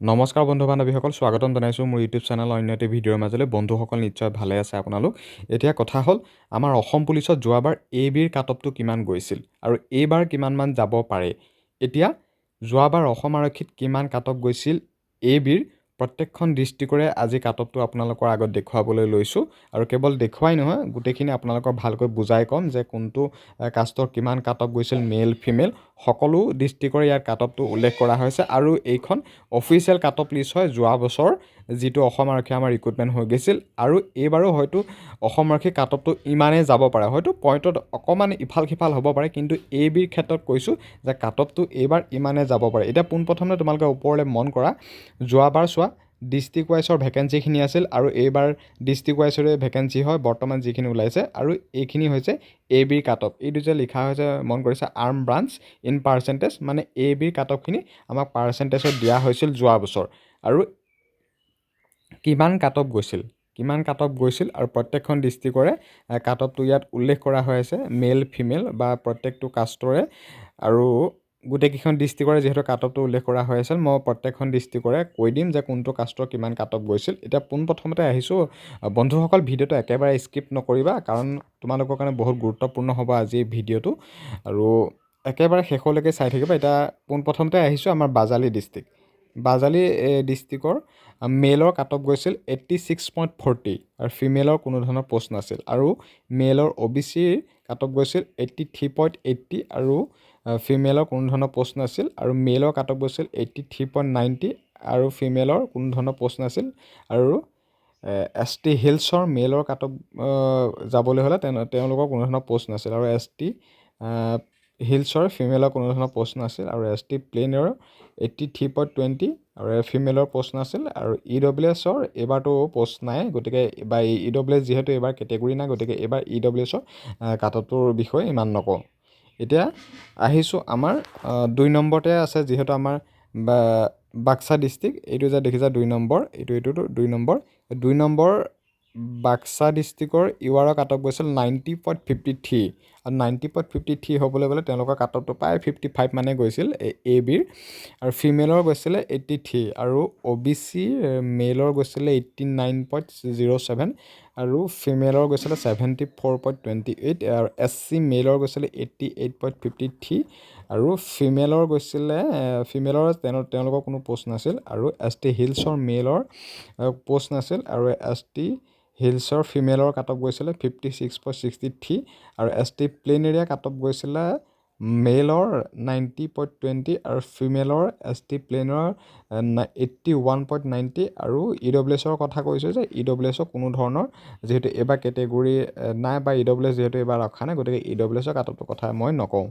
নমস্কাৰ বন্ধু বান্ধৱীসকল, স্বাগতম জনাইছোঁ মোৰ ইউটিউব চেনেল অন্য এটি ভিডিঅ'ৰ মাজলৈ। বন্ধুসকল নিশ্চয় ভালে আছে আপোনালোক। এতিয়া কথা হ'ল, আমাৰ অসম পুলিচত যোৱাবাৰ এবিৰ কাট অফটো কিমান গৈছিল আৰু এইবাৰ কিমানমান যাব পাৰে। এতিয়া যোৱাবাৰ অসম আৰক্ষীত কিমান কাট অফ গৈছিল এবিৰ প্ৰত্যেকখন ডিষ্ট্ৰিক্টৰে আজি কাট অফটো আপোনালোকৰ আগত দেখুৱাবলৈ লৈছোঁ। আৰু কেৱল দেখুৱাই নহয়, গোটেইখিনি আপোনালোকক ভালকৈ বুজাই ক'ম যে কোনটো কাষ্টৰ কিমান কাট অফ গৈছিল, মেল ফিমেল সকলো ডিষ্ট্ৰিক্টৰে ইয়াৰ কাট অফটো উল্লেখ কৰা হৈছে। আৰু এইখন অফিচিয়েল কাট অফ লিষ্ট হয় যোৱা বছৰ যিটো অসম আৰক্ষী আমাৰ ৰিক্ৰুটমেণ্ট হৈ গৈছিল। আৰু এইবাৰো হয়তো অসম আৰক্ষী কাট অফটো ইমানেই যাব পাৰে, হয়তো পইণ্টত অকণমান ইফাল সিফাল হ'ব পাৰে, কিন্তু এবিৰ ক্ষেত্ৰত কৈছোঁ যে কাট অফটো এইবাৰ ইমানে যাব পাৰে। এতিয়া পোনপ্ৰথমে তোমালোকে ওপৰলৈ মন কৰা, যোৱাবাৰ চোৱা ডিষ্ট্ৰিক্ট ৱাইজৰ ভেকেঞ্চিখিনি আছিল আৰু এইবাৰ ডিষ্ট্ৰিক্ট ৱাইজৰে ভেকেঞ্চি হয় বৰ্তমান যিখিনি ওলাইছে। আৰু এইখিনি হৈছে এ বিৰ কাট অফ। এইটো যে লিখা হৈছে মন কৰিছে আৰ্ম ব্ৰাঞ্চ ইন পাৰ্চেণ্টেজ, মানে এ বিৰ কাট অফখিনি আমাক পাৰ্চেণ্টেজত দিয়া হৈছিল যোৱা বছৰ। আৰু কিমান কাট অফ গৈছিল আৰু প্ৰত্যেকখন ডিষ্ট্ৰিক্টৰে কাট অফটো ইয়াত উল্লেখ কৰা হৈ আছে, মেল ফিমেল বা প্ৰত্যেকটো কাষ্টৰে। আৰু গোটেইকেইখন ডিষ্ট্ৰিক্টৰে যিহেতু কাট অফটো উল্লেখ কৰা হৈ আছিল, মই প্ৰত্যেকখন ডিষ্ট্ৰিক্টৰে কৈ দিম যে কোনটো কাষ্টৰ কিমান কাট অফ গৈছিল। এতিয়া পোনপ্ৰথমতে আহিছোঁ, বন্ধুসকল ভিডিঅ'টো একেবাৰে স্কিপ নকৰিবা, কাৰণ তোমালোকৰ কাৰণে বহুত গুৰুত্বপূৰ্ণ হ'ব আজি এই ভিডিঅ'টো, আৰু একেবাৰে শেষলৈকে চাই থাকিবা। এতিয়া পোনপ্ৰথমতে আহিছোঁ আমাৰ বাজালি ডিষ্ট্ৰিক্ট। বাজালি ডিষ্ট্ৰিক্টৰ মেলৰ কাট অফ গৈছিল 86.40 আৰু ফিমেলৰ কোনো ধৰণৰ পোষ্ট নাছিল। আৰু মেলৰ OBCৰ কাট অফ গৈছিল 83.80 আৰু ফিমেলৰ কোনো ধৰণৰ পোষ্ট নাছিল। আৰু মেলৰ কাট অফ গৈছিল 83.90 আৰু ফিমেলৰ কোনো ধৰণৰ পোষ্ট নাছিল। আৰু ST হিলছৰ মেলৰ কাট অফ যাবলৈ হ'লে তেওঁলোকৰ কোনো ধৰণৰ পোষ্ট নাছিল। আৰু ST হিলছৰ ফিমেলৰ কোনো ধৰণৰ পোষ্ট নাছিল। আৰু ST প্লেনৰ 83.20 আৰু ফিমেলৰ পোষ্ট নাছিল। আৰু EWSৰ এইবাৰতো পোষ্ট নাই, গতিকে বা EWS যিহেতু এইবাৰ কেটেগৰী নাই, গতিকে এইবাৰ EWSৰ কাট অফটোৰ বিষয়ে ইমান নকওঁ। এতিয়া আহিছোঁ আমাৰ 2 নম্বৰতে আছে, যিহেতু আমাৰ বাক্সা ডিষ্ট্ৰিক্ট। এইটো যে দেখিছা 2 নম্বৰ, এইটোতো 2 নম্বৰ বাক্সা ডিষ্ট্ৰিক্টৰ ইউআৰৰ কাট অফ গৈছিল 90.53। আৰু 90.53 হ'বলৈ গ'লে তেওঁলোকৰ কাট অফটো প্ৰায় 55 মানে গৈছিল এ বিৰ। আৰু ফিমেলৰ গৈছিলে 83 আৰু OBC মেলৰ গৈছিলে 89.07 আৰু ফিমেলৰ গৈছিলে 74.28 আৰু SC মেলৰ গৈছিলে 88.53 আৰু ফিমেলৰ গৈছিলে তেওঁলোকৰ কোনো পোষ্ট নাছিল। আৰু ST হিলছৰ মেলৰ পোষ্ট নাছিল। আৰু ST হিলছৰ ফিমেলৰ কাট অফ গৈছিলে 56.63 আৰু ST plain area cut off গৈছিলে মেলৰ 90.20 আৰু ফিমেলৰ ST প্লেনৰ 81.90। আৰু EWSৰ কথা কৈছোঁ যে EWSৰ কোনো ধৰণৰ যিহেতু এইবাৰ কেটেগৰী নাই বা EWS যিহেতু এইবাৰ ৰখা নাই, গতিকে EWSৰ কাট অফটোৰ কথা মই নকওঁ।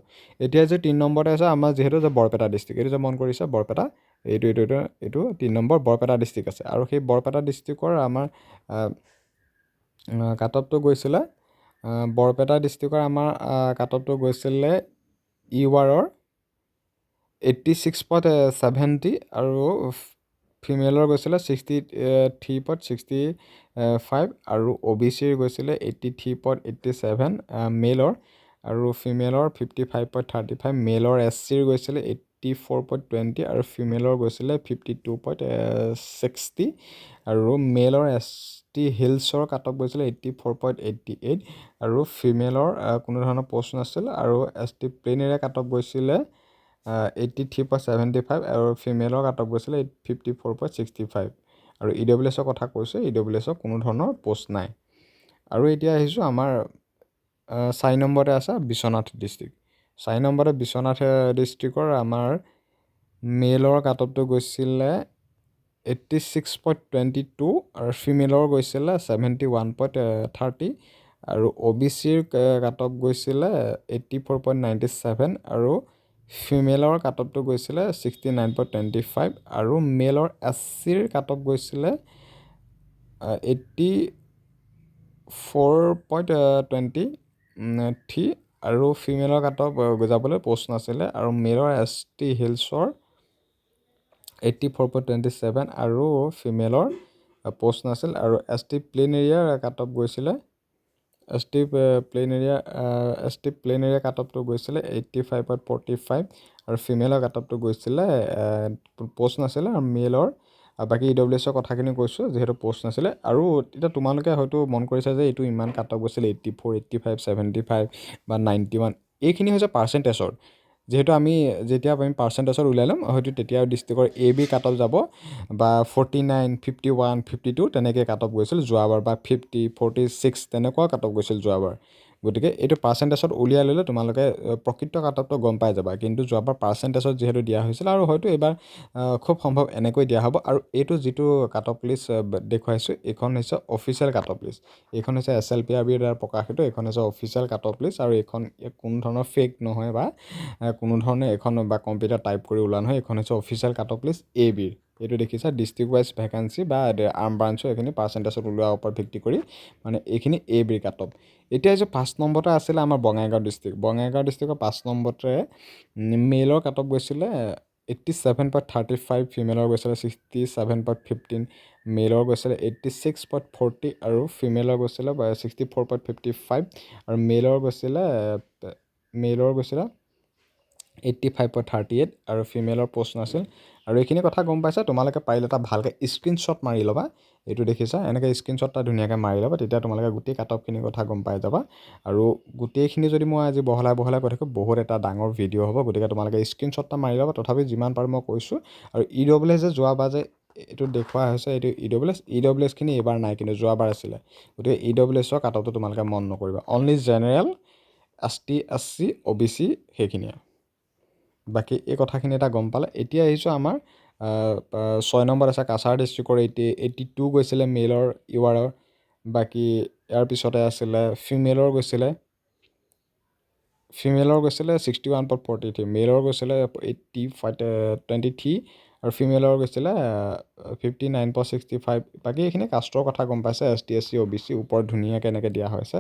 এতিয়া যে 3 নম্বৰতে আছে আমাৰ যিহেতু যে বৰপেটা ডিষ্ট্ৰিক্ট, এইটো যে মন কৰিছে বৰপেটা, এইটো 3 নম্বৰ বৰপেটা ডিষ্ট্ৰিক্ট আছে। আৰু সেই বৰপেটা ডিষ্ট্ৰিক্টৰ আমাৰ কাট অফটো গৈছিলে, বৰপেটা ডিষ্ট্ৰিক্টৰ আমাৰ কাট অফটো গৈছিলে ইউআৰৰ 86.70 আৰু ফিমেলৰ গৈছিলে 63.65 আৰু OBCৰ গৈছিলে 83.87 মেলৰ। আৰু ফিমেলৰ 55.35 মেলৰ। SCৰ গৈছিলে 84.20 আৰু ফিমেলৰ গৈছিলে 52.60 আৰু মেলৰ ST হিলছৰ কাট অফ গৈছিলে 84.88 আৰু ফিমেলৰ কোনো ধৰণৰ পোষ্ট নাছিল। আৰু ST plain area cut off গৈছিলে 83.75 আৰু ফিমেলৰ কাট অফ গৈছিলে 54.65 আৰু EWSৰ কথা কৈছোঁ, EWSৰ কোনো ধৰণৰ পোষ্ট নাই। আৰু এতিয়া আহিছোঁ আমাৰ 4 নম্বৰতে আছে বিশ্বনাথ ডিষ্ট্ৰিক্ট। 4 নম্বৰতে বিশ্বনাথ ডিষ্ট্ৰিক্টৰ আমাৰ মেলৰ কাট অফটো গৈছিলে 86.22 আৰু ফিমেলৰ গৈছিলে 71.30 আৰু OBCৰ কাট অফ গৈছিলে 84.97 আৰু ফিমেলৰ কাট অফটো গৈছিলে 69.25 আৰু মেলৰ SCৰ কাট অফ গৈছিলে 84.23 আৰু ফিমেলৰ কাট অফ যাবলৈ পোষ্ট নাছিলে। আৰু মেলৰ ST হিলছৰ 84.27 আৰু ফিমেলৰ পোষ্ট নাছিল। আৰু ST প্লেন এৰিয়াৰ কাট অফ গৈছিলে ST প্লেন এৰিয়া কাট অফটো গৈছিলে 85.45 আৰু ফিমেলৰ কাট অফটো গৈছিলে পোষ্ট নাছিলে। আৰু মেলৰ বাকী EWSৰ কথাখিনি কৈছোঁ যিহেতু পোষ্ট নাছিলে। আৰু এতিয়া তোমালোকে হয়তো মন কৰিছা যে এইটো ইমান কাট অফ গৈছিলে 84, 85, 75 বা 91, এইখিনি হৈছে পাৰ্চেণ্টেজৰ। যিহেতু যেতিয়া আমি পাৰ্চেণ্টেজত উলিয়াই ল'ম হয়তো তেতিয়া ডিষ্ট্ৰিক্টৰ AB কাট অফ যাব বা 49, 51, 52 তেনেকৈ কাট অফ গৈছিল যোৱাবাৰ, বা 50, 46 তেনেকুৱা কাট অফ গৈছিল যোৱাবাৰ। গতিকে এইটো পাৰ্চেণ্টেজত উলিয়াই ল'লে তোমালোকে প্ৰকৃত কাট অফটো গম পাই যাবা। কিন্তু যোৱাবাৰ পাৰ্চেণ্টেজত যিহেতু দিয়া হৈছিল আৰু হয়তো এইবাৰ খুব সম্ভৱ এনেকৈ দিয়া হ'ব। আৰু এইটো যিটো কাট অফ লিষ্ট দেখুৱাইছোঁ এইখন হৈছে অফিচিয়েল কাট অফ লিষ্ট। এইখন হৈছে SLPRBৰ দ্বাৰা প্ৰকাশিত, এইখন হৈছে অফিচিয়েল কাট অফ লিষ্ট। আৰু এইখন কোনো ধৰণৰ ফেক নহয় বা কোনো ধৰণে এইখন বা কম্পিউটাৰ টাইপ কৰি ওলোৱা নহয়। এইখন হৈছে অফিচিয়েল কাট অফ লিষ্ট ABৰ। এইটো দেখিছা ডিষ্ট্ৰিক্ট ৱাইজ ভেকেঞ্চি বা আৰ্ম ব্ৰাঞ্চৰ এইখিনি পাৰ্চেণ্টেজত ওলোৱাৰ ওপৰত ভিত্তি কৰি মানে এইখিনি ABৰ কাট অফ। এতিয়া যে 5 নম্বৰতে আছিলে আমাৰ বঙাইগাঁও ডিষ্ট্ৰিক্ট। বঙাইগাঁও ডিষ্ট্ৰিক্টৰ 5 নম্বৰতে মেলৰ কাট অফ গৈছিলে 87.35, ফিমেলৰ গৈছিলে 67.15, মেলৰ গৈছিলে 86.40 আৰু ফিমেলৰ গৈছিলে 64.55 আৰু মেলৰ গৈছিলে 85.38 আৰু ফিমেলৰ পোষ্ট নাছিল। আৰু এইখিনি কথা গম পাইছা। তোমালোকে পাৰিলে এটা ভালকৈ স্ক্ৰীনশ্বট মাৰি ল'বা। এইটো দেখিছা এনেকৈ স্ক্ৰীনশ্বট এটা ধুনীয়াকৈ মাৰি ল'বা, তেতিয়া তোমালোকে গোটেই কাট অফখিনিৰ কথা গম পাই যাবা। আৰু গোটেইখিনি যদি মই আজি বহলাই কৈ থাকোঁ বহুত এটা ডাঙৰ ভিডিঅ' হ'ব, গতিকে তোমালোকে স্ক্ৰীনশ্বট এটা মাৰি ল'বা। তথাপি যিমান পাৰোঁ মই কৈছোঁ। আৰু EWS যে যোৱাবাৰ যে এইটো দেখুওৱা হৈছে এইটো EWSখিনি এইবাৰ নাই কিন্তু যোৱাবাৰ আছিলে। গতিকে EWSৰ কাট অফটো তোমালোকে মন নকৰিবা, only general, ST, SC, OBC সেইখিনিয়ে। বাকী এই কথাখিনি এটা গম পালে। এতিয়া আহিছোঁ আমাৰ 6 নম্বৰত আছে কাছাৰ ডিষ্ট্ৰিক্টৰ 82 গৈছিলে মেলৰ URৰ। বাকী ইয়াৰ পিছতে আছিলে ফিমেলৰ গৈছিলে 61.43, মেলৰ গৈছিলে 23 আৰু ফিমেলৰ গৈছিলে 59.65। বাকী এইখিনি কাষ্টৰ কথা গম পাইছে, ST, SC, OBC ওপৰত ধুনীয়াকৈ এনেকৈ দিয়া হৈছে,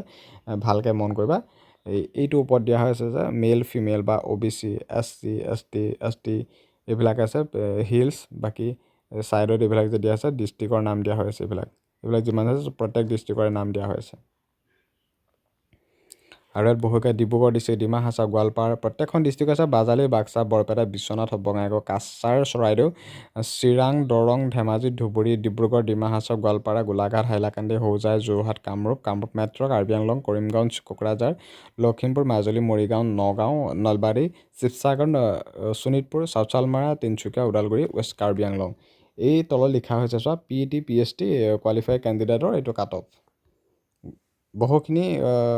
ভালকৈ মন কৰিবা। এইটো ওপৰত দিয়া হৈছে যে মেল ফিমেল বা OBC, SC, ST, ST এইবিলাক আছে হিলছ। বাকী ছাইডত এইবিলাক যে দিয়া আছে ডিষ্ট্ৰিক্টৰ নাম দিয়া হৈছে। এইবিলাক যিমান আছে প্ৰত্যেক ডিষ্ট্ৰিক্টৰে নাম দিয়া হৈছে। আৰু ইয়াত বহুতকৈ ডিব্ৰুগড় ডিষ্ট্ৰিক্ট, ডিমা হাছাও, গোৱালপাৰ প্ৰত্যেকখন ডিষ্ট্ৰিক্ট আছে। Bajali, Baksa, Barpeta, Biswanath, Bongaigaon, Cachar, Charaideo, Chirang, Darrang, Dhemaji, Dhubri, Dibrugarh, Dima Hasao, Goalpara, Golaghat, Hailakandi, Hojai, Jorhat, Kamrup metro', Karbi Anglong, Karimganj, Kokrajhar, Lakhimpur, Majuli, Morigaon, Nagaon, Nalbari, Sivasagar, Sonitpur, south Salmara, Tinsukia, Udalguri, west Karbi Anglong. এই তলত লিখা হৈছে চোৱা PET, PST কোৱালিফাই কেণ্ডিডেটৰ এইটো কাট অফ। বহুখিনি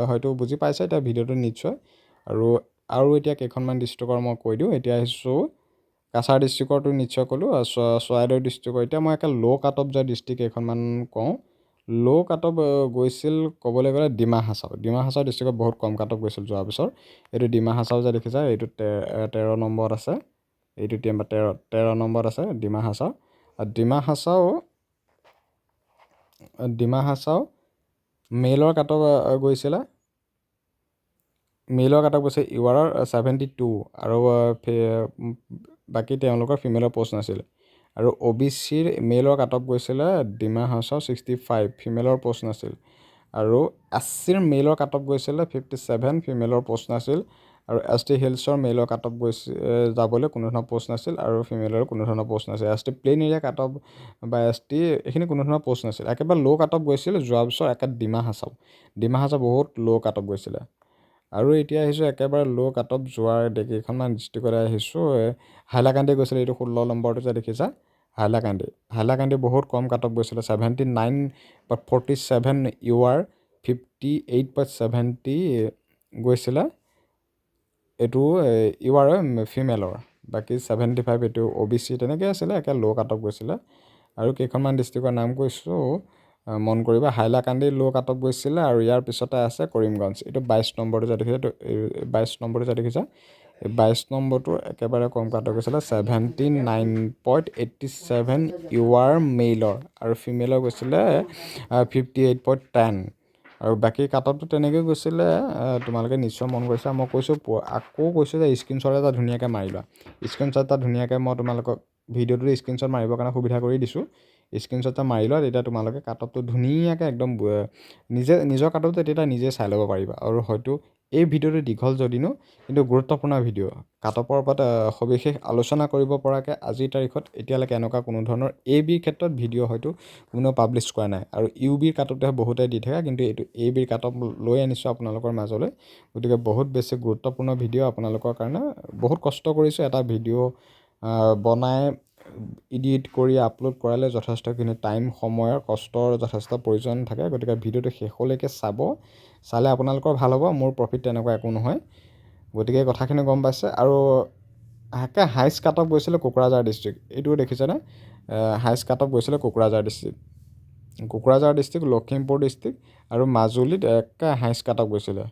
হয়তো বুজি পাইছে এতিয়া ভিডিঅ'টো নিশ্চয়। আৰু এতিয়া কেইখনমান ডিষ্ট্ৰিক্টৰ মই কৈ দিওঁ। এতিয়া আহিছোঁ কাছাৰ ডিষ্ট্ৰিক্টৰটো নিশ্চয় ক'লোঁ। চৰাইদেউ ডিষ্ট্ৰিক্টৰ এতিয়া মই একে ল' কাট অফ যোৱা ডিষ্ট্ৰিক্ট কেইখনমান কওঁ। ল' কাট অফ গৈছিল ক'বলৈ গ'লে ডিমা হাছাও ডিষ্ট্ৰিক্টত বহুত কম কাট অফ গৈছিল যোৱাৰ পিছত। এইটো ডিমা হাছাও যে দেখিছা এইটো 13 নম্বৰত আছে। এইটো 13 নম্বৰত আছে ডিমা হাছাও। আৰু ডিমা হাছাও মেলৰ কাট অফ গৈছিলে URৰ 72 আৰু বাকী তেওঁলোকৰ ফিমেলৰ পোষ্ট নাছিল। আৰু OBCৰ মেলৰ কাট অফ গৈছিলে ডিমা হাছাও 65, ফিমেলৰ পোষ্ট নাছিল। আৰু SCৰ মেলৰ কাট অফ গৈছিলে 57, ফিমেলৰ পোষ্ট নাছিল। আৰু ST হিলছৰ মেলৰ কাট অফ যাবলৈ কোনো ধৰণৰ পোষ্ট নাছিল আৰু ফিমেলৰ কোনো ধৰণৰ পোষ্ট নাছিল। ST plain area cut off বা ST এইখিনি কোনো ধৰণৰ পোষ্ট নাছিল। একেবাৰে ল' কাট অফ গৈছিল যোৱা বছৰ ডিমা হাছাও বহুত ল' কাট অফ গৈছিলে। আৰু এতিয়া আহিছোঁ একেবাৰে ল' কাট অফ যোৱাৰ কেইখনমান ডিষ্ট্ৰিক্টলৈ আহিছোঁ। হাইলাকান্দি গৈছিলে, এইটো 16 নম্বৰটো যে দেখিছা হাইলাকান্দি বহুত কম কাট অফ গৈছিলে 79.47 UR, 58.70 গৈছিলে। এইটো UR ফিমেলৰ। বাকী 75 এইটো OBC তেনেকৈ আছিলে, একে ল' কাট অফ গৈছিলে। আৰু কেইখনমান ডিষ্ট্ৰিক্টৰ নাম কৈছোঁ মন কৰিবা। হাইলাকান্দি ল' কাট অফ গৈছিলে। আৰু ইয়াৰ পিছতে আছে কৰিমগঞ্জ, এইটো 22 নম্বৰটো যে দেখিছা, 22 নম্বৰটো যে দেখিছা এই 22 নম্বৰটো একেবাৰে কম কাট অফ গৈছিলে 79.87 UR মেইলৰ। আৰু ফিমেলৰ গৈছিলে 58.10। আৰু বাকী কাট অফটো তেনেকৈ গৈছিলে। তোমালোকে নিশ্চয় মন কৰিছা। মই আকৌ কৈছোঁ যে স্ক্ৰীনশ্বট এটা ধুনীয়াকৈ মাৰি লোৱা। স্ক্ৰীনশ্বট এটা ধুনীয়াকৈ মই তোমালোকক ভিডিঅ'টোতে স্ক্ৰীনশ্বট মাৰিবৰ কাৰণে সুবিধা কৰি দিছোঁ। স্ক্ৰীনশ্বট এটা মাৰি লোৱা, তেতিয়া তোমালোকে কাট অফটো ধুনীয়াকৈ একদম নিজৰ কাট অফটো তেতিয়া নিজে চাই ল'ব পাৰিবা। আৰু হয়তো এই ভিডিঅ'টো দীঘল যদিনো কিন্তু গুৰুত্বপূৰ্ণ ভিডিঅ' কাটঅফৰ ওপৰত সবিশেষ আলোচনা কৰিব পৰাকৈ আজিৰ তাৰিখত এতিয়ালৈকে এনেকুৱা কোনো ধৰণৰ এ বিৰ ক্ষেত্ৰত ভিডিঅ' হয়তো কোনেও পাব্লিছ কৰা নাই। আৰু ইউ বিৰ কাটঅফটোহে বহুতে দি থাকে, কিন্তু এইটো এ বিৰ কাটঅফ লৈ আনিছোঁ আপোনালোকৰ মাজলৈ। গতিকে বহুত বেছি গুৰুত্বপূৰ্ণ ভিডিঅ' আপোনালোকৰ কাৰণে। বহুত কষ্ট কৰিছোঁ এটা ভিডিঅ' বনাই এডিট কৰি আপলোড কৰালে যথেষ্টখিনি টাইম, সময়ৰ, কষ্টৰ যথেষ্ট প্ৰয়োজন থাকে। গতিকে ভিডিঅ'টো শেষলৈকে চালে আপোনালোকৰ ভাল হ'ব, মোৰ প্ৰফিট তেনেকুৱা একো নহয়। গতিকে কথাখিনি গম পাইছে। আৰু হাইষ্ট কাট অফ গৈছিলে কোকৰাঝাৰ ডিষ্ট্ৰিক্ট, এইটোও দেখিছেনে? হাইষ্ট কাট অফ গৈছিলে কোকৰাঝাৰ ডিষ্ট্ৰিক্ট, লখিমপুৰ ডিষ্ট্ৰিক্ট আৰু মাজুলীত হাইষ্ট কাট অফ গৈছিলে।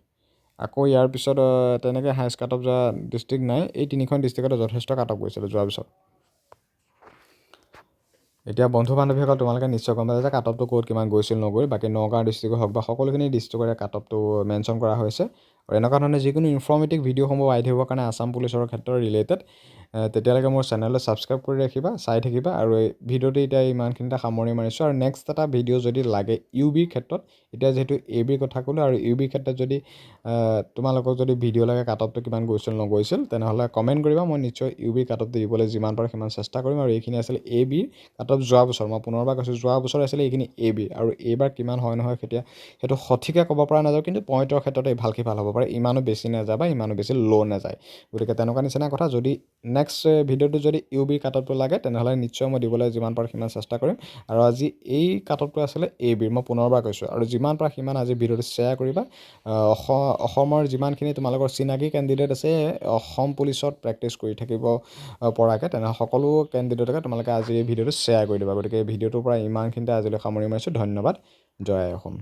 আকৌ ইয়াৰ পিছত তেনেকৈ হাইষ্ট কাট অফ যোৱা ডিষ্ট্ৰিক্ট নাই। এই তিনিখন ডিষ্ট্ৰিক্টতে যথেষ্ট কাট অফ গৈছিলে যোৱাৰ পিছত। এতিয়া বন্ধু বান্ধৱীসকল তোমালোকে নিশ্চয় গম পাইছা যে কাট অফটো ক'ত কিমান গৈছিল নগৈ। বাকী নগাঁও ডিষ্ট্ৰিক্ট হওক বা সকলোখিনি ডিষ্ট্ৰিক্টৰে কাট অফটো মেনশ্যন কৰা হৈছে। আৰু এনেকুৱা ধৰণে যিকোনো ইনফৰ্মেটিভ ভিডিঅ'সমূহ আহি থাকিবৰ কাৰণে আছাম পুলিচৰ ক্ষেত্ৰত ৰিলেটেড তেতিয়ালৈকে মোৰ চেনেলটো ছাবস্ক্ৰাইব কৰি ৰাখিবা, চাই থাকিবা। আৰু এই ভিডিঅ'টো এতিয়া ইমানখিনিতে সামৰি মাৰিছোঁ। আৰু নেক্সট এটা ভিডিঅ' যদি লাগে ইউ বিৰ ক্ষেত্ৰত, এতিয়া যিহেতু এ বিৰ কথা ক'লোঁ, আৰু ইউ বিৰ ক্ষেত্ৰত যদি তোমালোকক যদি ভিডিঅ' লাগে কাট অফটো কিমান গৈছিল নগৈছিল, তেনেহ'লে কমেণ্ট কৰিবা, মই নিশ্চয় ইউ বিৰ কাট অফটো দিবলৈ যিমান পাৰোঁ সিমান চেষ্টা কৰিম। আৰু এইখিনি আছিলে এ বিৰ কাট অফ যোৱা বছৰ। মই পুনৰবাৰ কৈছোঁ যোৱা বছৰ আছিলে এইখিনি এ বিৰ। আৰু এইবাৰ কিমান হয় নহয় সেইটো সঠিককৈ ক'ব পৰা নাযাওঁ, কিন্তু পইণ্টৰ ক্ষেত্ৰতে ভালকৈ ভাল হ'ব পাৰে। ইমানো বেছি নাযায় বা ইমানো বেছি ল' নাযায়। গতিকে তেনেকুৱা নিচিনা কথা। যদি নেক্সট ভিডিঅ'টো যদি ইউ বিৰ কাট অফটো লাগে তেনেহ'লে নিশ্চয় মই দিবলৈ যিমান পাৰোঁ সিমান চেষ্টা কৰিম। আৰু আজি এই কাট অফটো আছিলে এ বিৰ, মই পুনৰবাৰ কৈছোঁ। আৰু যিমান পাৰা সিমান আজি ভিডিঅ'টো শ্বেয়াৰ কৰিবা। অসমৰ যিমানখিনি তোমালোকৰ চিনাকি কেণ্ডিডেট আছে অসম পুলিচত প্ৰেক্টিচ কৰি থাকিব পৰাকৈ, তেনেহ'লে সকলো কেণ্ডিডেটকে তোমালোকে আজি এই ভিডিঅ'টো শ্বেয়াৰ কৰি দিবা। গতিকে এই ভিডিঅ'টোৰ পৰা ইমানখিনিতে আজিলৈ সামৰি মাৰিছোঁ। ধন্যবাদ। জয় আই অসম।